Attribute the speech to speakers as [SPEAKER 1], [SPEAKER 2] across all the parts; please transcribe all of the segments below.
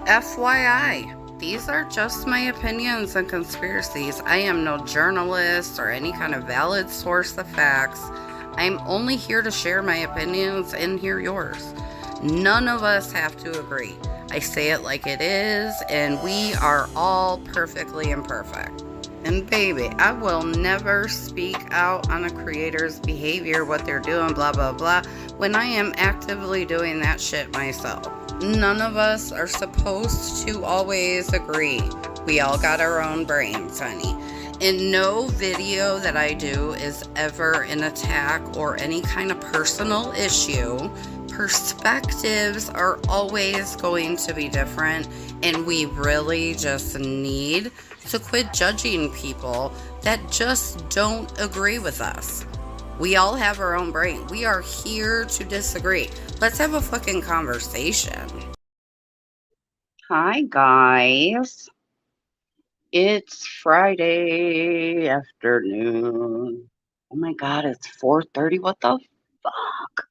[SPEAKER 1] FYI, these are just my opinions and conspiracies. I am no journalist or any kind of valid source of facts. I'm only here to share my opinions and hear yours. None of us have to agree. I say it like it is, and we are all perfectly imperfect. And baby, I will never speak out on a creator's behavior, what they're doing, blah, blah, blah, when I am actively doing that shit myself. None of us are supposed to always agree. We all got our own brains, honey. And no video that I do is ever an attack or any kind of personal issue. Perspectives are always going to be different, and we really just need to quit judging people that just don't agree with us. We all have our own brain. We are here to disagree. Let's have a fucking conversation. Hi, guys. It's Friday afternoon. Oh my God, it's 4:30. What the fuck?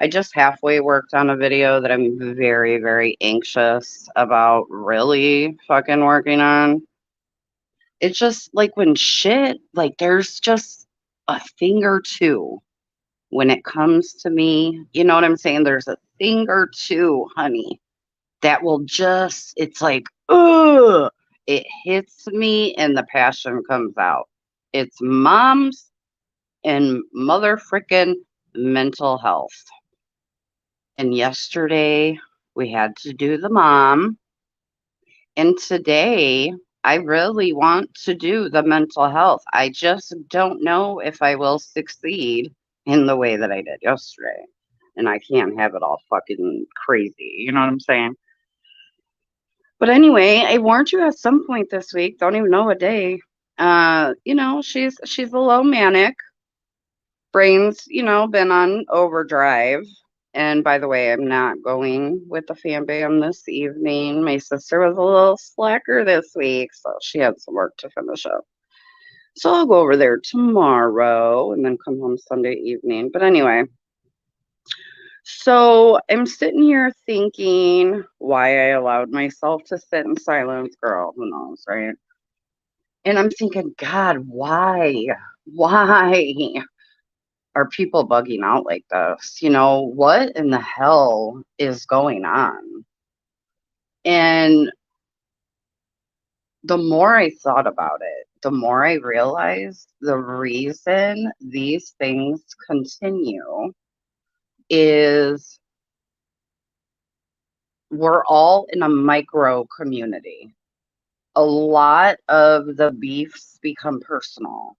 [SPEAKER 1] I just halfway worked on a video that I'm very, very anxious about really fucking working on. It's just like when shit, like there's just a thing or two when it comes to me. You know what I'm saying? There's a thing or two, honey, that will just, it's like, ugh, it hits me and the passion comes out. It's moms and mother frickin' mental health. And yesterday we had to do the mom. And today I really want to do the mental health. I just don't know if I will succeed in the way that I did yesterday. And I can't have it all fucking crazy. You know what I'm saying? But anyway, I warned you at some point this week. Don't even know what day. She's a little manic. Brain's, been on overdrive. And by the way, I'm not going with the fan band this evening. My sister was a little slacker this week, so she had some work to finish up. So I'll go over there tomorrow and then come home Sunday evening. But anyway, so I'm sitting here thinking why I allowed myself to sit in silence. Girl, who knows, right? And I'm thinking, God, why? Why are people bugging out like this? What in the hell is going on? And the more I thought about it, the more I realized the reason these things continue is we're all in a micro community. A lot of the beefs become personal,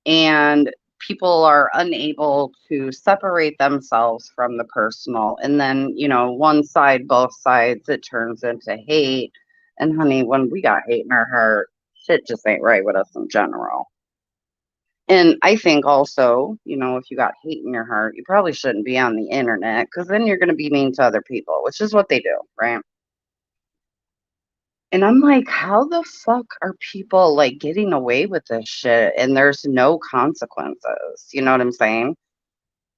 [SPEAKER 1] and people are unable to separate themselves from the personal. And then, one side, both sides, it turns into hate. And honey, when we got hate in our heart, shit just ain't right with us in general. And I think also, if you got hate in your heart, you probably shouldn't be on the internet, because then you're going to be mean to other people, which is what they do, right? And I'm like, how the fuck are people like getting away with this shit and there's no consequences? You know what I'm saying?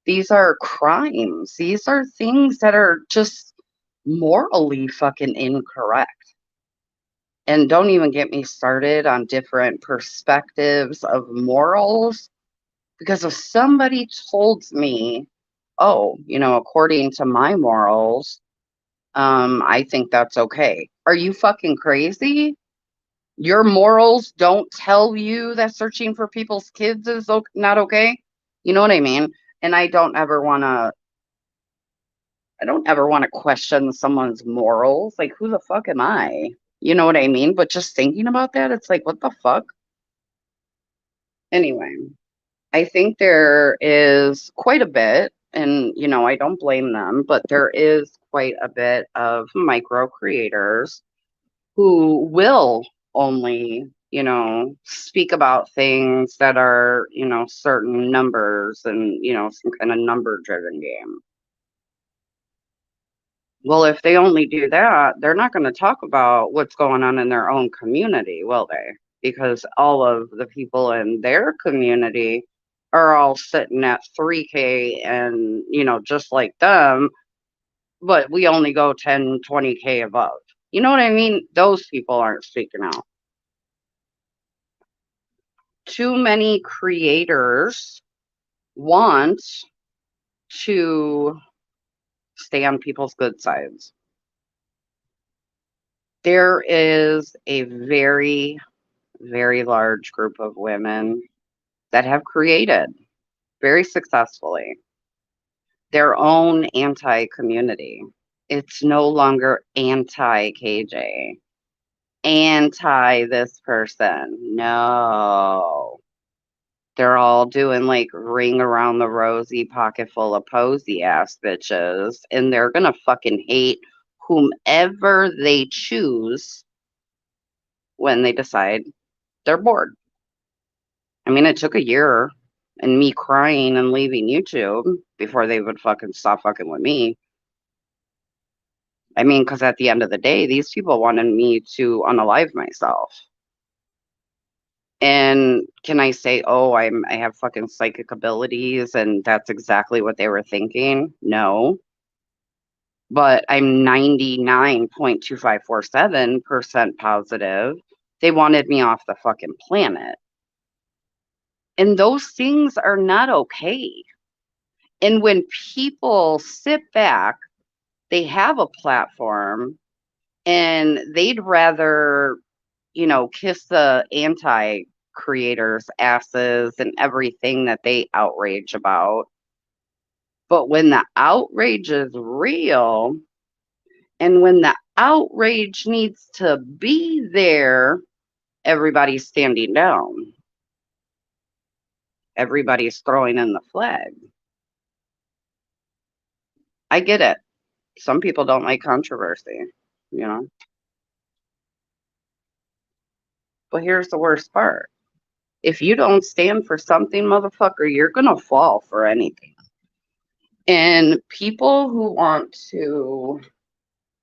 [SPEAKER 1] These are crimes. These are things that are just morally fucking incorrect. And don't even get me started on different perspectives of morals, because if somebody told me, oh, according to my morals, I think that's okay. Are you fucking crazy? Your morals don't tell you that searching for people's kids is not okay? You know what I mean? And I don't ever want to question someone's morals. Like, who the fuck am I? You know what I mean? But just thinking about that, it's like, what the fuck? Anyway, I think there is quite a bit, and, I don't blame them, but there is quite a bit of micro creators who will only, speak about things that are, certain numbers and, some kind of number driven game. Well, if they only do that, they're not going to talk about what's going on in their own community, will they? Because all of the people in their community are all sitting at 3K and, just like them, but we only go 10, 20K above. You know what I mean? Those people aren't speaking out. Too many creators want to stay on people's good sides. There is a very, very large group of women that have created very successfully their own anti community. It's no longer anti KJ, anti this person. No. They're all doing like ring around the rosy, pocket full of posy ass bitches, and they're gonna fucking hate whomever they choose when they decide they're bored. I mean, it took a year and me crying and leaving YouTube before they would fucking stop fucking with me. I mean, because at the end of the day, these people wanted me to unalive myself. And can I say, oh, I have fucking psychic abilities and that's exactly what they were thinking? No. But I'm 99.2547% positive they wanted me off the fucking planet. And those things are not okay. And when people sit back, they have a platform and they'd rather, kiss the anti creators' asses and everything that they outrage about. But when the outrage is real and when the outrage needs to be there, everybody's standing down. Everybody's throwing in the flag. I get it. Some people don't like controversy, you know. But here's the worst part. If you don't stand for something, motherfucker, you're going to fall for anything. And people who want to,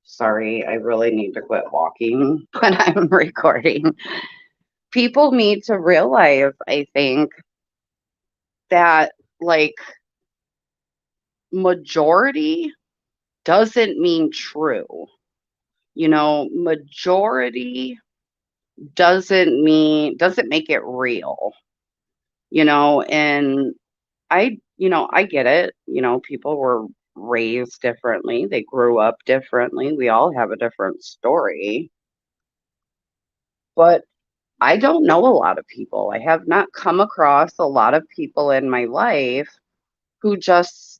[SPEAKER 1] sorry, I really need to quit walking when I'm recording. People need to realize, I think, that like majority doesn't mean true. Majority doesn't make it real, and I get it. People were raised differently. They grew up differently. We all have a different story. But I don't know a lot of people. I have not come across a lot of people in my life who just,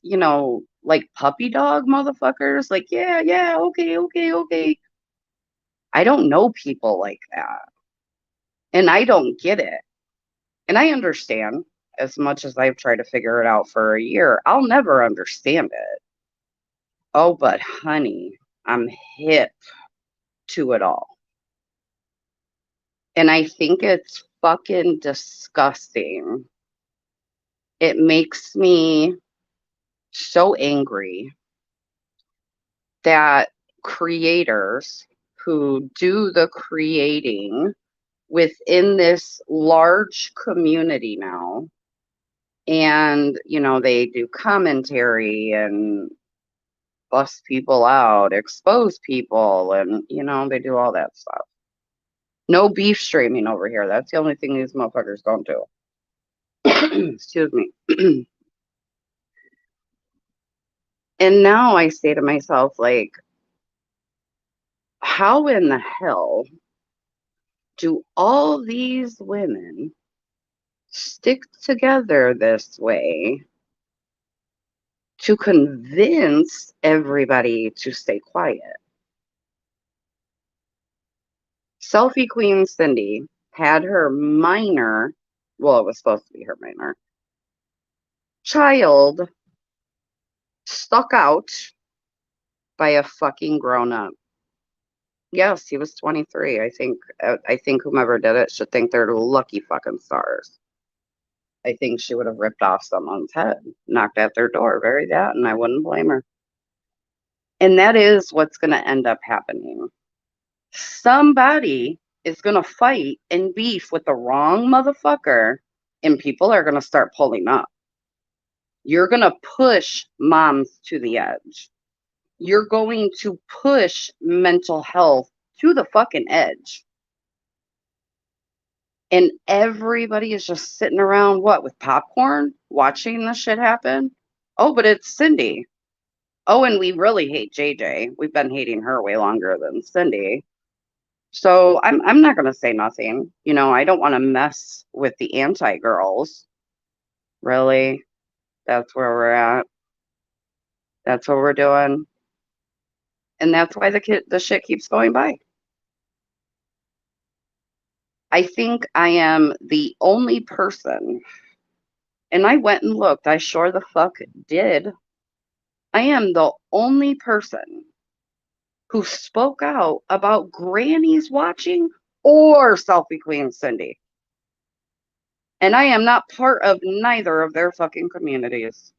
[SPEAKER 1] like puppy dog motherfuckers, like, yeah, yeah, okay, okay, okay. I don't know people like that. And I don't get it. And I understand as much as I've tried to figure it out for a year, I'll never understand it. Oh, but honey, I'm hip to it all. And I think it's fucking disgusting. It makes me so angry that creators who do the creating within this large community now, and they do commentary and bust people out, expose people, and they do all that stuff. No beef streaming over here. That's the only thing these motherfuckers don't do. Excuse me. And now I say to myself, like, how in the hell do all these women stick together this way to convince everybody to stay quiet? Selfie Queen Cindy had her minor, well, it was supposed to be her minor, child stuck out by a fucking grown up. Yes, he was 23. I think whomever did it should think they're lucky fucking stars. I think she would have ripped off someone's head, knocked at their door, very that, and I wouldn't blame her. And that is what's going to end up happening. Somebody is going to fight and beef with the wrong motherfucker, and people are going to start pulling up. You're going to push moms to the edge. You're going to push mental health to the fucking edge. And everybody is just sitting around, what, with popcorn, watching this shit happen? Oh, but it's Cindy. Oh, and we really hate JJ. We've been hating her way longer than Cindy. So I'm not gonna say nothing. I don't want to mess with the anti girls. Really, that's where we're at. That's what we're doing, and that's why the shit keeps going by. I think I am the only person, and I went and looked. I sure the fuck did. I am the only person who spoke out about grannies watching or Selfie Queen Cindy. And I am not part of neither of their fucking communities.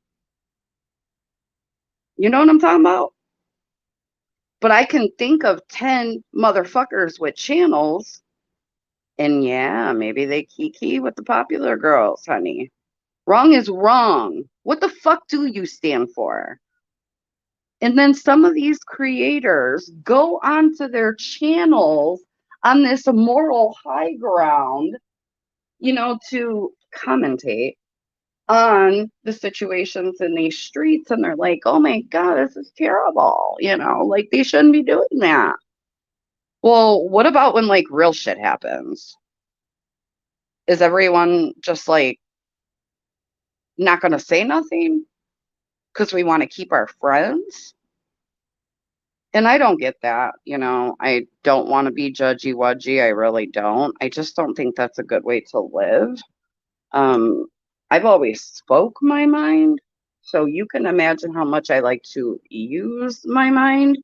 [SPEAKER 1] You know what I'm talking about? But I can think of 10 motherfuckers with channels, and yeah, maybe they kiki with the popular girls, honey. Wrong is wrong. What the fuck do you stand for? And then some of these creators go onto their channels on this moral high ground, to commentate on the situations in these streets. And they're like, oh my God, this is terrible. Like they shouldn't be doing that. Well, what about when like real shit happens? Is everyone just like not going to say nothing because we want to keep our friends? And I don't get that. I don't want to be judgy wudgy. I really don't. I just don't think that's a good way to live. Um, I've always spoke my mind, so you can imagine how much I like to use my mind.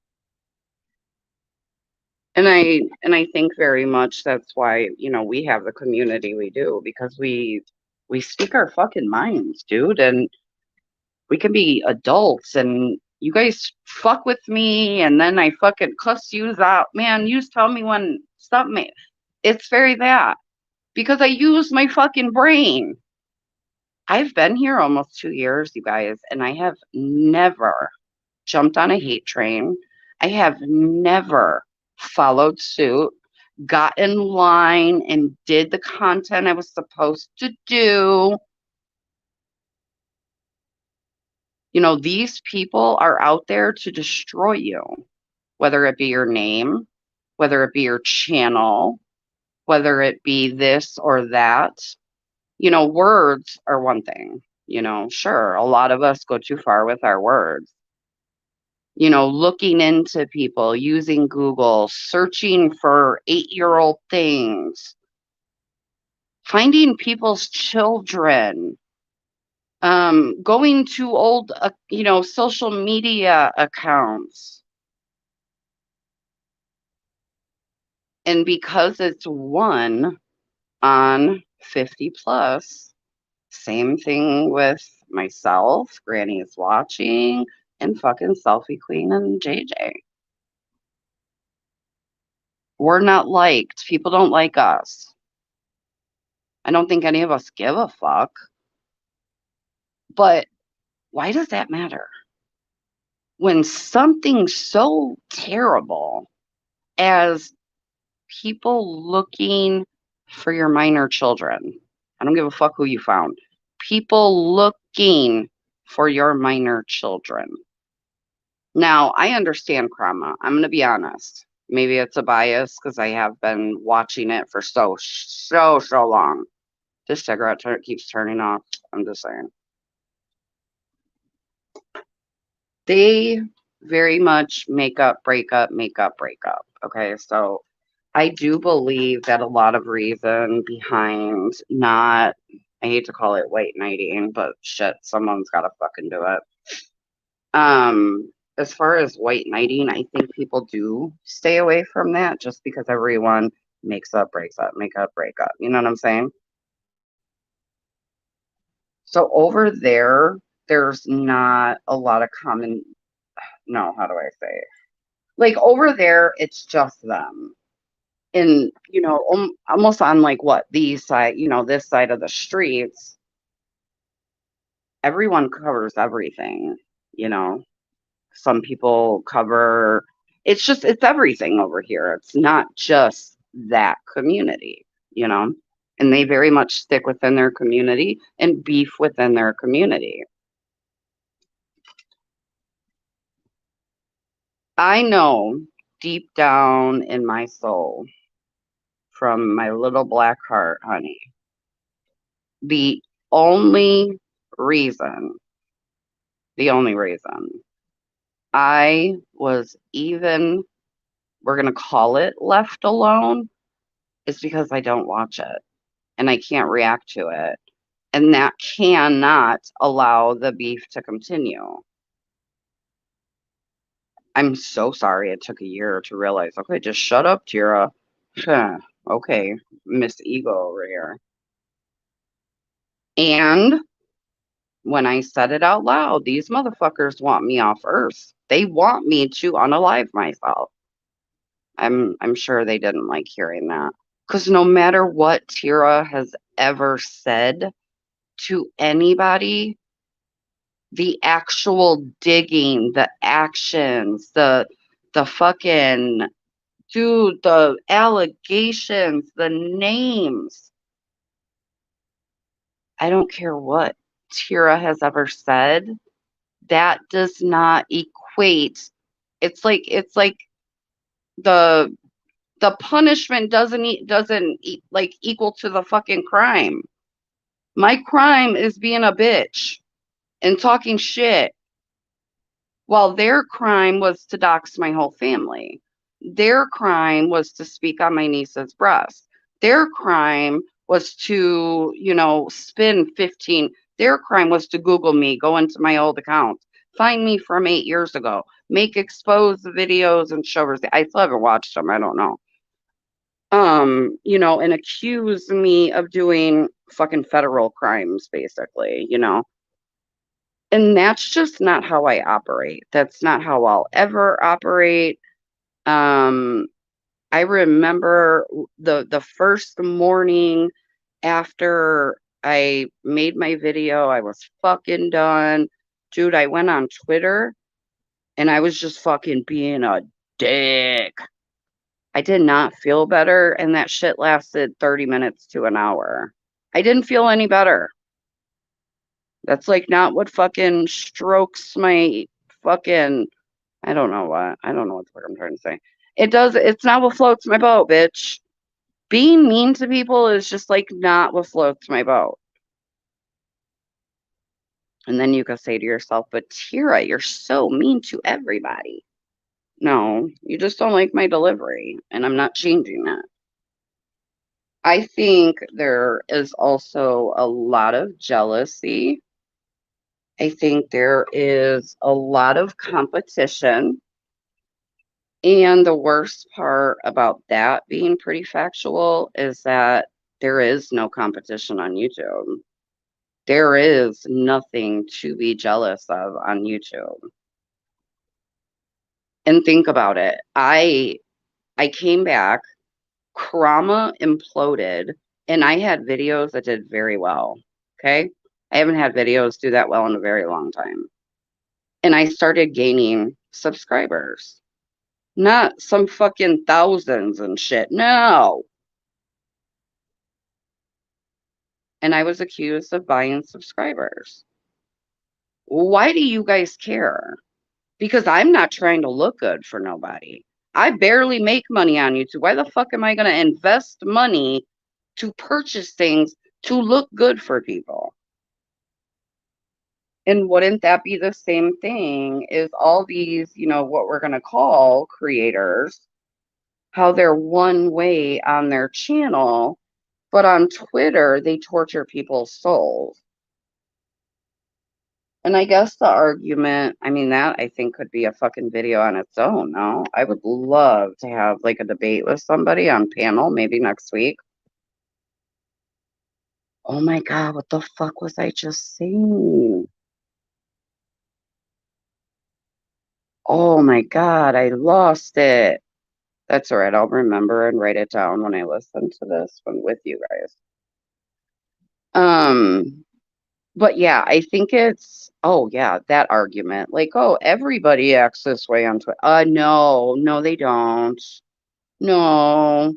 [SPEAKER 1] And I think very much that's why, we have the community we do, because we speak our fucking minds, dude, and we can be adults, and you guys fuck with me and then I fucking cuss yous out. Man, yous tell me when something, it's very that, because I use my fucking brain. I've been here almost 2 years, you guys, and I have never jumped on a hate train. I have never followed suit, got in line, and did the content I was supposed to do. These people are out there to destroy you, whether it be your name, whether it be your channel, whether it be this or that. Words are one thing. Sure, a lot of us go too far with our words. Looking into people, using Google, searching for 8-year-old things, finding people's children, going to old, social media accounts. And because it's one on 50 plus, same thing with myself, Granny is watching, and fucking Selfie Queen and JJ. We're not liked. People don't like us. I don't think any of us give a fuck. But why does that matter? When something so terrible as people looking for your minor children, I don't give a fuck who you found. People looking for your minor children. Now, I understand Krama. I'm going to be honest. Maybe it's a bias because I have been watching it for so long. This cigarette keeps turning off. I'm just saying. They very much make up, break up, make up, break up. Okay, so I do believe that a lot of reason behind not, I hate to call it white knighting, but shit, someone's got to fucking do it. As far as white knighting, I think people do stay away from that just because everyone makes up, breaks up, make up, break up. You know what I'm saying? So over there, there's not a lot of common, no, how do I say it? Like over there, it's just them. And, almost on like what, these side, this side of the streets, everyone covers everything, you know. Some people cover it's everything over here. It's not just that community, you know? And they very much stick within their community and beef within their community. I know deep down in my soul, from my little black heart, honey, the only reason, the only reason I was even, we're going to call it left alone, is because I don't watch it and I can't react to it. And that cannot allow the beef to continue. I'm so sorry it took a year to realize, okay, just shut up, Tyra. Okay, Miss Ego over here. And when I said it out loud, these motherfuckers want me off Earth. They want me to unalive myself. I'm sure they didn't like hearing that. Because no matter what Tyra has ever said to anybody, the actual digging, the actions, the fucking dude, the allegations, the names. I don't care what Tyra has ever said. That does not equate. It's like the punishment doesn't like equal to the fucking crime. My crime is being a bitch and talking shit, while their crime was to dox my whole family. Their crime was to speak on my niece's breast. Their crime was to, spin 15. Their crime was to Google me, go into my old account, find me from 8 years ago, make exposed videos and show her. I still haven't watched them. I don't know. And accuse me of doing fucking federal crimes, basically, and that's just not how I operate. That's not how I'll ever operate. Um, I remember the first morning after I made my video, I was fucking done. Dude, I went on Twitter and I was just fucking being a dick. I did not feel better, and that shit lasted 30 minutes to an hour. I didn't feel any better. That's like not what fucking strokes my fucking, I don't know what. I don't know what the fuck I'm trying to say. It's not what floats my boat, bitch. Being mean to people is just like not what floats my boat. And then you can say to yourself, but Tyra, you're so mean to everybody. No, you just don't like my delivery, and I'm not changing that. I think there is also a lot of jealousy. I think there is a lot of competition. And the worst part about that being pretty factual is that there is no competition on YouTube. There is nothing to be jealous of on YouTube. And think about it. I came back, Krama imploded, and I had videos that did very well. Okay? I haven't had videos do that well in a very long time. And I started gaining subscribers. Not some fucking thousands and shit. No. And I was accused of buying subscribers. Why do you guys care? Because I'm not trying to look good for nobody. I barely make money on YouTube. Why the fuck am I going to invest money to purchase things to look good for people? And wouldn't that be the same thing? Is all these, what we're going to call creators, how they're one way on their channel, but on Twitter, they torture people's souls. And I guess the argument, I mean, that I think could be a fucking video on its own. No, I would love to have like a debate with somebody on panel, maybe next week. Oh my God, what the fuck was I just saying? Oh my God, I lost it. That's all right. I'll remember and write it down when I listen to this one with you guys. But yeah, I think it's, oh yeah, that argument. Like, oh, everybody acts this way on Twitter. No, no, they don't. No.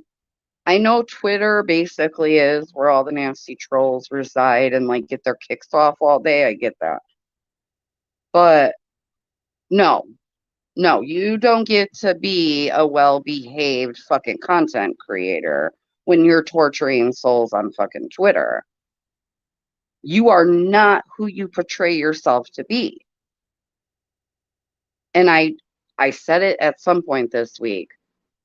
[SPEAKER 1] I know Twitter basically is where all the nasty trolls reside and like get their kicks off all day. I get that. But no, no, you don't get to be a well-behaved fucking content creator when you're torturing souls on fucking Twitter. You are not who you portray yourself to be. And I said it at some point this week.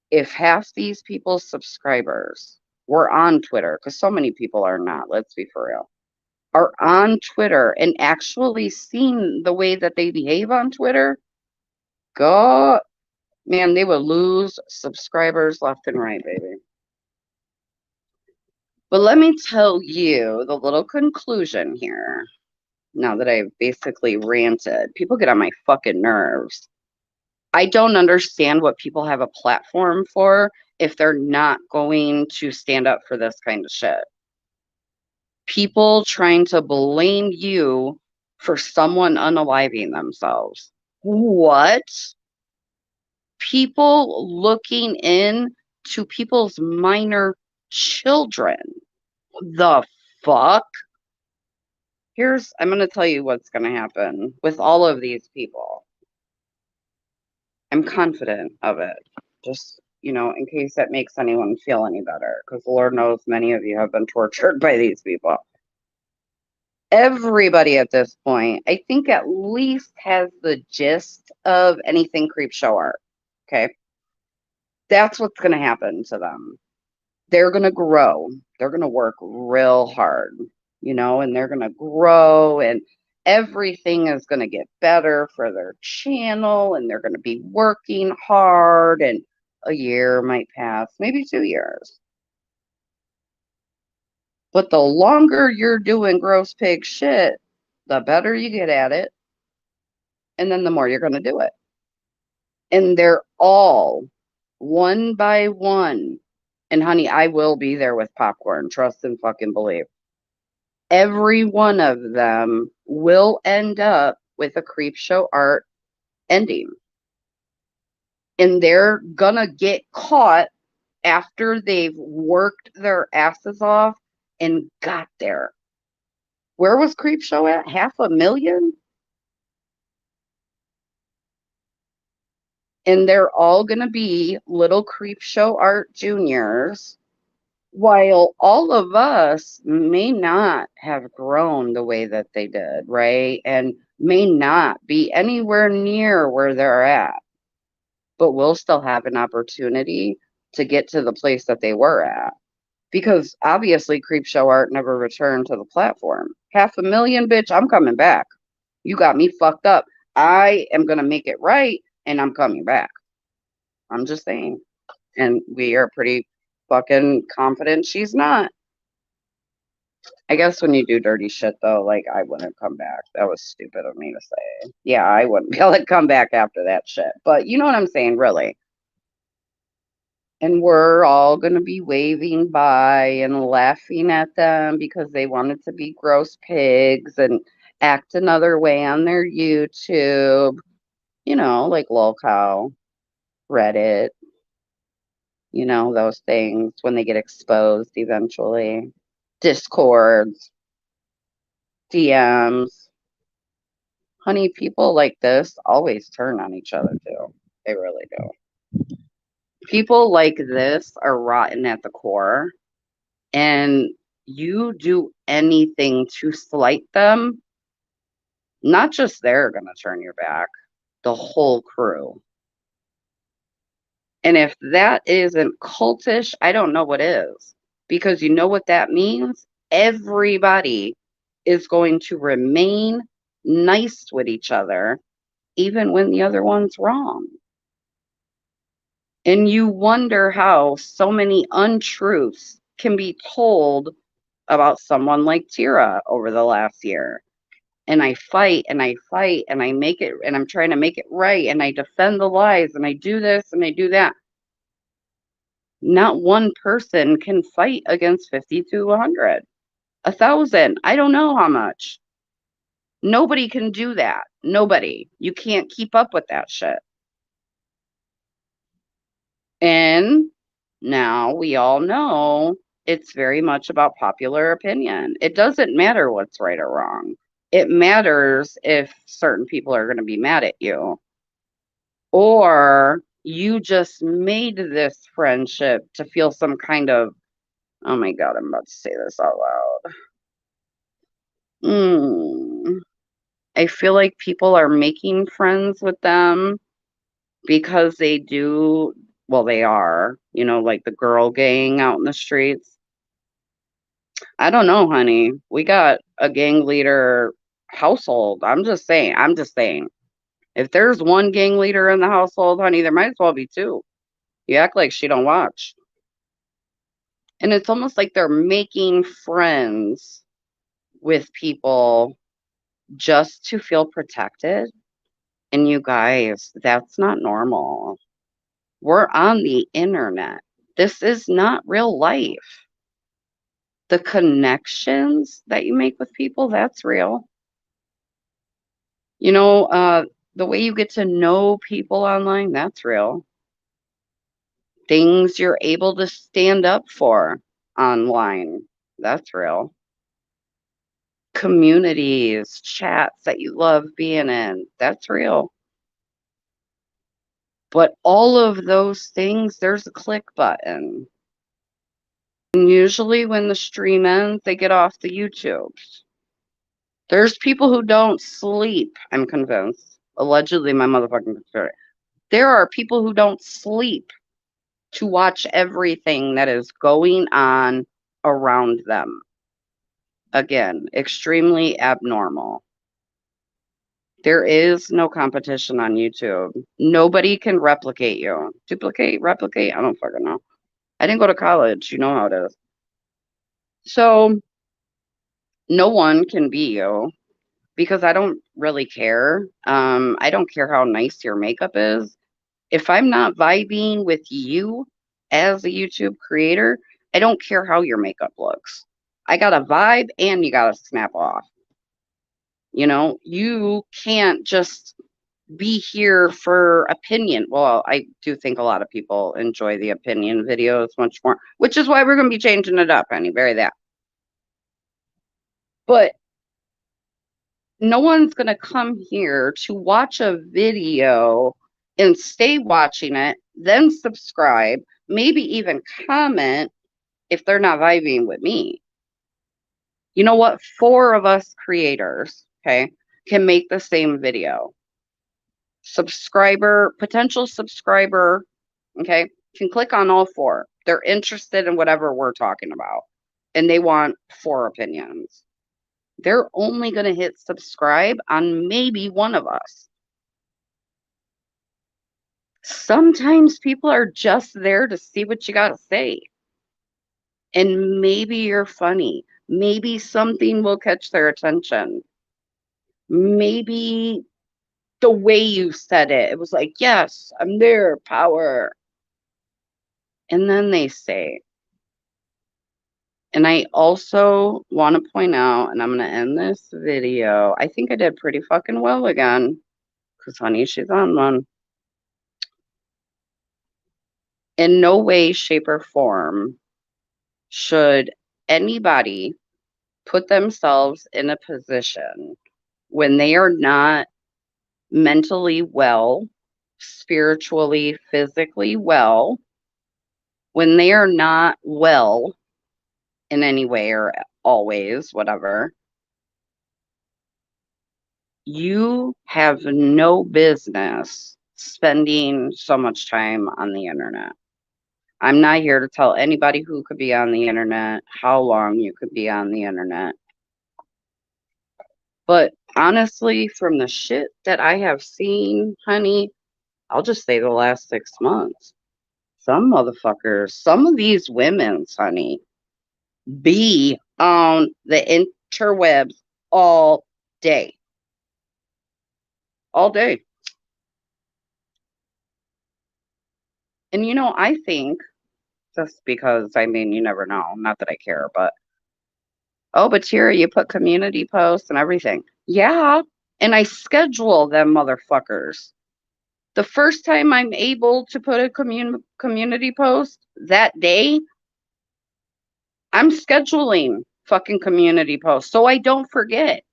[SPEAKER 1] If half these people's subscribers were on Twitter, because so many people are not, let's be for real, are on Twitter and actually seen the way that they behave on Twitter, go, man, they would lose subscribers left and right, baby. But let me tell you the little conclusion here. Now that I've basically ranted, people get on my fucking nerves. I don't understand what people have a platform for if they're not going to stand up for this kind of shit. People trying to blame you for someone unaliving themselves. What? People looking in to people's minor children. The fuck? I'm going to tell you what's going to happen with all of these people. I'm confident of it. Just, in case that makes anyone feel any better, because Lord knows many of you have been tortured by these people. Everybody at this point, I think, at least has the gist of anything creep show art. Okay. That's what's going to happen to them. They're going to grow. They're going to work real hard, and they're going to grow, and everything is going to get better for their channel, and they're going to be working hard, and a year might pass, maybe 2 years. But the longer you're doing gross pig shit, the better you get at it, and then the more you're going to do it. And they're all one by one. And honey, I will be there with popcorn. Trust and fucking believe. Every one of them will end up with a creep show art ending. And they're gonna get caught after they've worked their asses off and got there. Where was creep show at? 500,000? And they're all gonna be little creep show art juniors, while all of us may not have grown the way that they did, right? And may not be anywhere near where they're at, but we'll still have an opportunity to get to the place that they were at. Because obviously, Creepshow Art never returned to the platform. 500,000, bitch, I'm coming back. You got me fucked up. I am going to make it right, and I'm coming back. I'm just saying. And we are pretty fucking confident she's not. I guess when you do dirty shit, though, like, I wouldn't come back. That was stupid of me to say. Yeah, I wouldn't be able to come back after that shit. But you know what I'm saying, really. And we're all going to be waving by and laughing at them because they wanted to be gross pigs and act another way on their YouTube, like lolcow, Reddit, those things when they get exposed eventually. Discords, DMs. Honey, people like this always turn on each other too. They really do. People like this are rotten at the core, and you do anything to slight them, not just they're going to turn your back, the whole crew. And if that isn't cultish, I don't know what is. Because you know what that means? Everybody is going to remain nice with each other, even when the other one's wrong. And you wonder how so many untruths can be told about someone like Tyra over the last year. And I fight and I fight and I make it, and I'm trying to make it right, and I defend the lies, and I do this and I do that. Not one person can fight against 50 to 100, 1,000. I don't know how much. Nobody can do that. Nobody. You can't keep up with that shit. And now we all know it's very much about popular opinion. It doesn't matter what's right or wrong. It matters if certain people are going to be mad at you, or you just made this friendship to feel some kind of, oh my God, I'm about to say this out loud. I feel like people are making friends with them because they do, well, they are, like the girl gang out in the streets. I don't know, honey. We got a gang leader household. I'm just saying. I'm just saying. If there's one gang leader in the household, honey, there might as well be two. You act like she don't watch. And it's almost like they're making friends with people just to feel protected. And you guys, that's not normal. We're on the internet. This is not real life. The connections that you make with people, that's real. You know, the way you get to know people online, that's real. Things you're able to stand up for online, that's real. Communities, chats that you love being in, that's real. But all of those things, there's a click button. And usually when the stream ends, they get off the YouTubes. There's people who don't sleep, I'm convinced. Allegedly, my motherfucking story. There are people who don't sleep to watch everything that is going on around them. Again, extremely abnormal. There is no competition on YouTube. Nobody can replicate you. Replicate? I don't fucking know. I didn't go to college. You know how it is. So no one can be you because I don't really care. I don't care how nice your makeup is. If I'm not vibing with you as a YouTube creator, I don't care how your makeup looks. I got to vibe and you got to snap off. You can't just be here for opinion. Well, I do think a lot of people enjoy the opinion videos much more, which is why we're going to be changing it up, honey. Bury that. But no one's going to come here to watch a video and stay watching it, then subscribe, maybe even comment if they're not vibing with me. You know what? 4 of us creators, okay, can make the same video. Potential subscriber, okay, can click on all 4. They're interested in whatever we're talking about, and they want 4 opinions. They're only going to hit subscribe on maybe one of us. Sometimes people are just there to see what you got to say. And maybe you're funny. Maybe something will catch their attention. Maybe the way you said it, it was like, yes, I'm there, power. And then they say, and I also want to point out, and I'm going to end this video. I think I did pretty fucking well again, because honey, she's on one. In no way, shape, or form should anybody put themselves in a position when they are not mentally well, spiritually, physically well, when they are not well in any way or always, whatever, you have no business spending so much time on the internet. I'm not here to tell anybody who could be on the internet, how long you could be on the internet. But honestly, from the shit that I have seen, honey, I'll just say the last 6 months. Some motherfuckers, some of these women's, honey, be on the interwebs all day. All day. And I think just because, I mean, you never know, not that I care, but oh, but Tyra, you put community posts and everything. Yeah, and I schedule them motherfuckers. The first time I'm able to put a community post that day, I'm scheduling fucking community posts so I don't forget.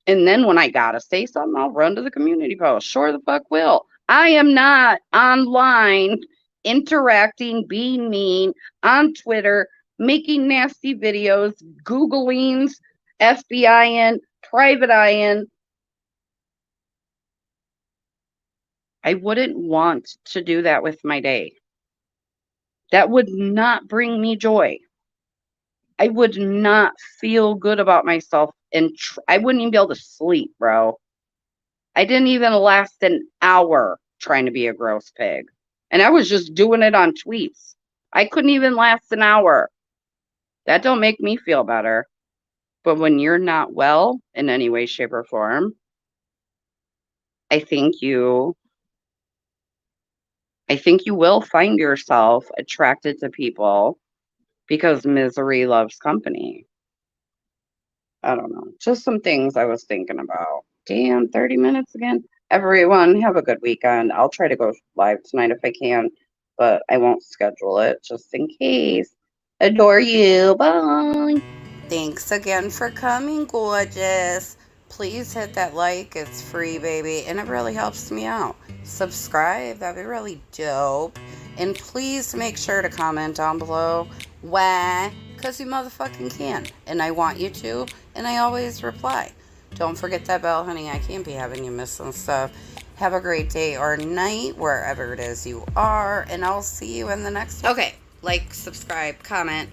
[SPEAKER 1] And then when I gotta say something, I'll run to the community post. Sure the fuck will. I am not online interacting, being mean on Twitter, making nasty videos, Googlings, FBI private in. I wouldn't want to do that with my day. That would not bring me joy. I would not feel good about myself and I wouldn't even be able to sleep, bro. I didn't even last an hour trying to be a gross pig. And I was just doing it on tweets. I couldn't even last an hour. That don't make me feel better. But when you're not well in any way, shape, or form, I think you I think you will find yourself attracted to people because misery loves company. I don't know. Just some things I was thinking about. Damn, 30 minutes again. Everyone, have a good weekend. I'll try to go live tonight if I can, but I won't schedule it just in case. Adore you. Bye. Thanks again for coming, gorgeous. Please hit that like. It's free, baby, and it really helps me out. Subscribe. That'd be really dope. And please make sure to comment down below why, because you motherfucking can. And I want you to, and I always reply. Don't forget that bell, honey. I can't be having you miss some stuff. Have a great day or night, wherever it is you are, and I'll see you in the next one. Okay, like, subscribe, comment.